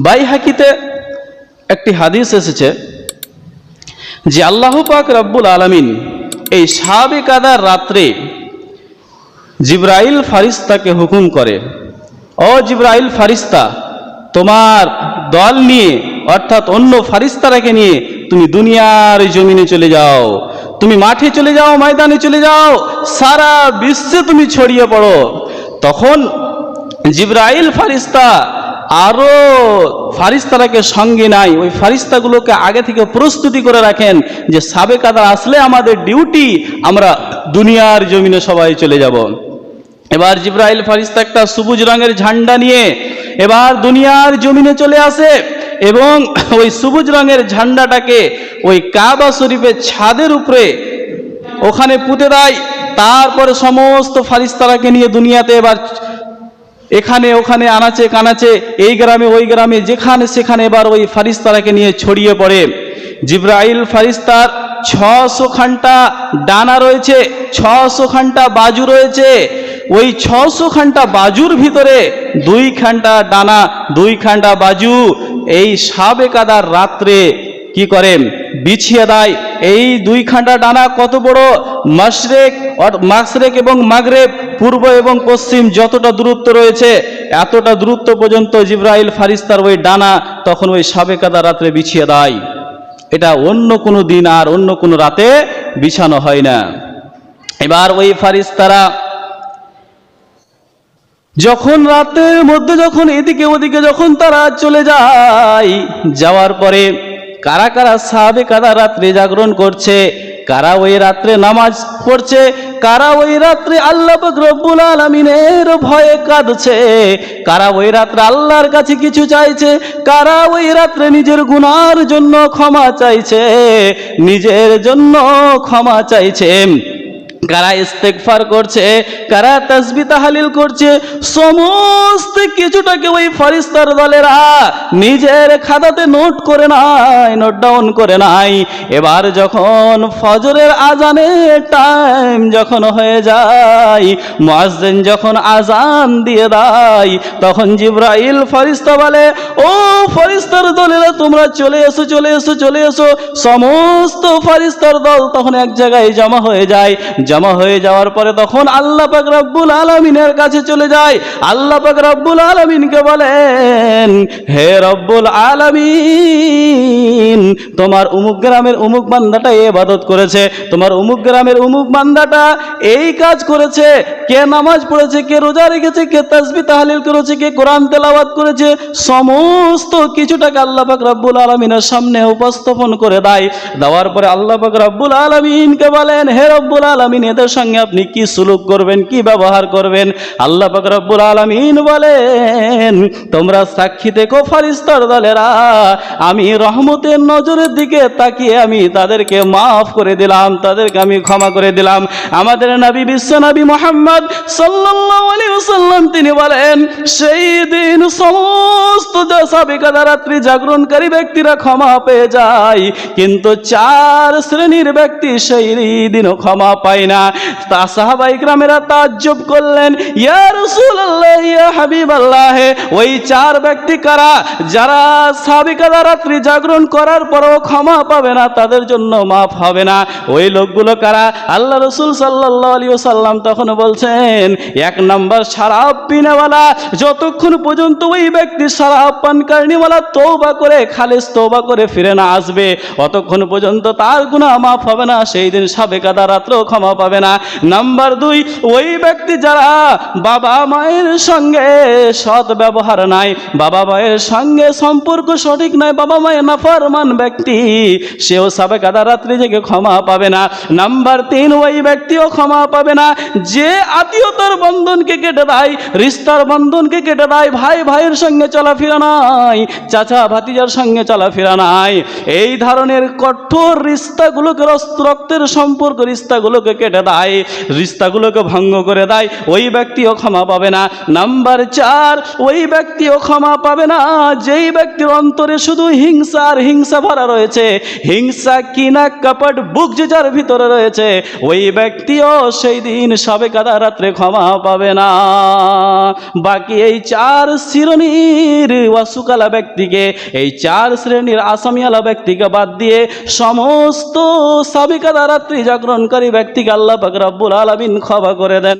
বাইহাকিতে একটি হাদিস এসেছে যে আল্লাহ পাক রব্বুল আলামিন এই শাবে কাদার রাত্রে জিবরাইল ফারিস্তাকে হুকুম করে, ও জিবরাইল ফারিস্তা, তোমার দল নিয়ে অর্থাৎ অন্য ফারিস্তারাকে নিয়ে তুমি দুনিয়ার জমিনে চলে যাও, তুমি মাঠে চলে যাও, ময়দানে চলে যাও, সারা বিশ্বে তুমি ছড়িয়ে পড়ো। তখন জিবরাইল ফারিস্তা আরো ফারিস্তারাকে সঙ্গে নাই, ওই ফারিস্তাগুলোকে আগে থেকে প্রস্তুতি করে রাখেন যে শাবে কাদা আসলে আমাদের ডিউটি, আমরা দুনিয়ার জমিনে সবাই চলে যাব। এবার জিবরাইল ফারিস্তা একটা সবুজ রঙের ঝান্ডা নিয়ে এবার দুনিয়ার জমিনে চলে আসে এবং ওই সবুজ রঙের ঝান্ডাটাকে ওই কাবা শরীফের ছাদের উপরে ওখানে পুঁতে দেয়। তারপরে সমস্ত ফারিস্তারাকে নিয়ে দুনিয়াতে এবার এখানে ওখানে আনাচে কানাচে এই গ্রামে ওই গ্রামে যেখানে সেখানে এবার ওই ফারিস্তারাকে নিয়ে ছড়িয়ে পড়ে। জিবরাইল ফারিস্তার 600 খানটা ডানা রয়েছে, 600 খানটা বাজু রয়েছে। ওই 600 খানটা বাজুর ভিতরে 2 খানটা ডানা, 2 খানটা বাজু এই শাবে কাদার রাত্রে কি করে বিছিয়ে দেয়। এই 2 খানটা ডানা কত বড়, মাশরিক এবং মাগরিব, পূর্ব এবং পশ্চিম যতটা দূরত্ব রয়েছে এতটা দূরত্ব পর্যন্ত জিবরাইল ফারিস্তার ওই ডানা তখন ওই শাবে কাদার রাত্রে বিছিয়ে দেয়। এটা অন্য কোনো দিন আর অন্য কোনো রাতে বিছানো হয় না। এবার ওই ফারিস্তারা যখন রাতের মধ্যে যখন এদিকে ওদিকে যখন তারা চলে যায়, যাওয়ার পরে কারা কারা শাবে কাদা রাত্রে জাগরণ করছে, কারা ওই রাত্রে নামাজ পড়ছে, কারা ওই রাত্রে আল্লাহ পাক রব্বুল আলামিনের ভয়ে কাঁদছে, কারা ওই রাত্রে আল্লাহর কাছে কিছু চাইছে, কারা ওই রাত্রে নিজের গুনার জন্য ক্ষমা চাইছে, নিজের জন্য ক্ষমা চাইছে, কারা ইস্তেগফার করছে, কারা তাসবিহ তাহলিল করছে, সমস্ত কিছুটাকে ওই ফেরেশতার দলেরা নিজের খাতাতে নোট করে নাই, নোট ডাউন করে নাই। এবার যখন ফজরের আজানের টাইম যখন হয়ে যায়, মুয়াজ্জিন যখন আজান দিয়ে দেয়, তখন জিবরাইল ফেরেশতা বলে, ও ফেরেশতার দলেরা তোমরা চলে এসো, চলে এসো, চলে এসো। সমস্ত ফেরেশতার দল তখন এক জায়গায় জমা হয়ে যায়। জমা হয়ে যাওয়ার পরে তখন আল্লাহ পাক রব্বুল আলামিনের কাছে চলে যায়। আল্লাহ পাক রব্বুল আলামিনকে বলেন, হে রব্বুল আলামিন, তোমার অমুক গ্রামের অমুক বান্দাটা ইবাদত করেছে, তোমার অমুক গ্রামের অমুক বান্দাটা এই কাজ করেছে, কে নামাজ পড়েছে, কে রোজা রেখেছে, কে তাসবিহ তাহলিল করেছে, কে কোরআন তেলাওয়াত করেছে, সমস্ত কিছুটাকে আল্লাহ পাক রব্বুল আলামিনের সামনে উপস্থাপন করে দেয়। দেওয়ার পরে আল্লাহ পাক রব্বুল আলামিনকে বলেন, হে রব্বুল আলামিন, এদের সঙ্গে আপনি কি সুলুক করবেন, কি ব্যবহার করবেন? আল্লাহ পাক রব্বুল আলামিন বলেন, তোমরা সাক্ষী থেকো ফেরেশতার দলেরা, আমি রহমতের নজরের দিকে তাকিয়ে আমি তাদেরকে মাফ করে দিলাম, তাদেরকে আমি ক্ষমা করে দিলাম। আমাদের নবী বিশ্ব নবী মুহাম্মদ সাল্লাল্লাহু আলাইহি ওয়াসাল্লাম তিনি বলেন, সেই দিন সমস্ত শাবে কাদা রাত্রি জাগরণকারী ব্যক্তিরা ক্ষমা পেয়ে যায়, কিন্তু 4 শ্রেণীর ব্যক্তি সেই দিনও ক্ষমা পায় না। তা সাহাবায়ে কেরামেরা তাজ্জব করলেন, ইয়া রাসূলুল্লাহ, ইয়া হাবিবাল্লাহ, ওই 4 ব্যক্তি কারা? যারা শাবে কাদা রাত্রি জাগরণ করার পরও ক্ষমা পাবে না, তাদের জন্য মাফ হবে না। ওই লোকগুলো কারা? আল্লাহ রাসূল সাল্লাল্লাহু আলাইহি ওয়াসাল্লাম তখন বলছেন, 1 নাম্বার শরাব পিনেওয়ালা, যতক্ষণ পর্যন্ত ওই ব্যক্তি শরাব পানকারীওয়ালা তওবা করে খালিস তওবা করে ফিরে না আসবে, অতক্ষণ পর্যন্ত তার গুনাহ মাফ হবে না, সেই দিন শাবে কাদা রাত্রেও ক্ষমা পাবে না। নাম্বার 2, ওই ব্যক্তি যারা বাবা মায়ের সঙ্গে সৎ ব্যবহার নাই, বাবা মায়ের সঙ্গে সম্পর্ক সঠিক নাই, বাবা মায়ের নাফরমান ব্যক্তি, সেও শাবে কাদা রাত্রি থেকে ক্ষমা পাবে না। নাম্বার 3, ওই ব্যক্তিও ক্ষমা পাবে না যে আত্মীয়তার বন্ধনকে কেটে দেয়, রিশতার বন্ধনকে কেটে দেয়, ভাই ভাইয়ের সঙ্গে চলাফেরা নাই, চাচা ভাতিজার সঙ্গে চলাফেরা নাই, এই ধরনের কঠোর রিশতাগুলোকে, রক্তের সম্পর্ক রিশতাগুলোকে কেটে কেটে দেয়, রিস্তাগুলোকে ভঙ্গ করে দেয়, ওই ব্যক্তিও ক্ষমা পাবে না। নাম্বার 4, ওই ব্যক্তিও ক্ষমা পাবে না যেই ব্যক্তির অন্তরে শুধু হিংসা আর হিংসা ভরা রয়েছে, হিংসা কিনা কপট বুক যে যার ভিতরে রয়েছে, ওই ব্যক্তিও সেই দিন শবে কাদা রাত্রে ক্ষমা পাবে না। বাকি এই 4 শ্রেণীর ওয়াসুকালা ব্যক্তিকে, এই 4 শ্রেণীর আসামিওয়ালা ব্যক্তিকে বাদ দিয়ে সমস্ত শবে কাদা রাত্রি জাগরণকারী ব্যক্তিকে আল্লাহ পাক রব্বুল আলামিন ক্ষমা করে দেন।